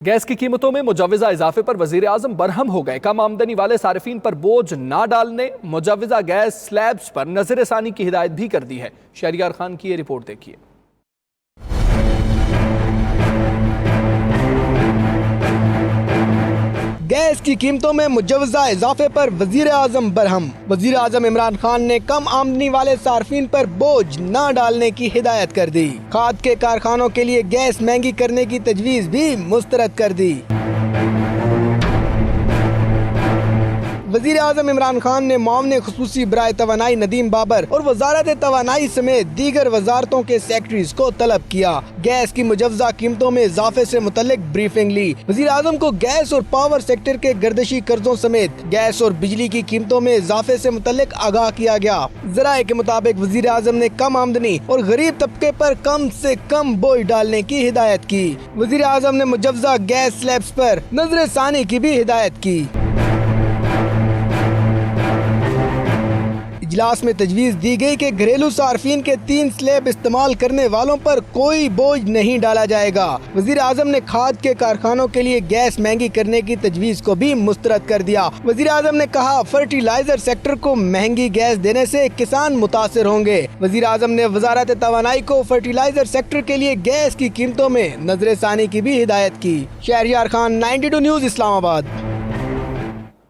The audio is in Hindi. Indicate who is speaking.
Speaker 1: गैस की कीमतों में मुजव्वजा इजाफे पर वजीर आजम बरहम हो गए। कम आमदनी वाले सारिफीन पर बोझ ना डालने, मुजव्वजा गैस स्लैब्स पर नजरसानी की हिदायत भी कर दी है। शहरियार खान की ये रिपोर्ट देखिए।
Speaker 2: गैस की कीमतों में मुजव्वजा इजाफे पर वजीर आजम बरहम। वजीर आजम इमरान खान ने कम आमदनी वाले सार्फिन पर बोझ न डालने की हिदायत कर दी। खाद के कारखानों के लिए गैस महंगी करने की तजवीज भी मुस्तरद कर दी। वजीर आजम इमरान खान ने मामले खुसूसी बराए तवानाई नदीम बाबर और वजारत तवानाई समेत दीगर वजारतों के सेक्रेटरीज को तलब किया। गैस की मुजव्वजा कीमतों में इजाफे से मुतल्लिक ब्रीफिंग ली। वजीर आजम को गैस और पावर सेक्टर के गर्दिशी कर्जों समेत गैस और बिजली की कीमतों में इजाफे से मुतल्लिक आगाह किया गया। जराये के मुताबिक वजीर आजम ने कम आमदनी और गरीब तबके पर कम से कम बोझ डालने की हिदायत की। वजीर आजम ने मुजव्वजा गैस स्लैब्स पर नजरसानी की भी हिदायत की। इजलास में तजवीज़ दी गई कि घरेलू सार्फिन के 3 स्लैब इस्तेमाल करने वालों पर कोई बोझ नहीं डाला जाएगा। वजीर आजम ने खाद के कारखानों के लिए गैस महंगी करने की तजवीज़ को भी मुस्तरद कर दिया। वजीर आजम ने कहा, फर्टिलाइजर सेक्टर को महंगी गैस देने से किसान मुतासिर होंगे। वजीर आजम ने वजारत तवानाई को फर्टिलाइजर सेक्टर के लिए गैस की कीमतों में नजरसानी की भी हिदायत की। शहरियार खान, 92 न्यूज़, इस्लामाबाद।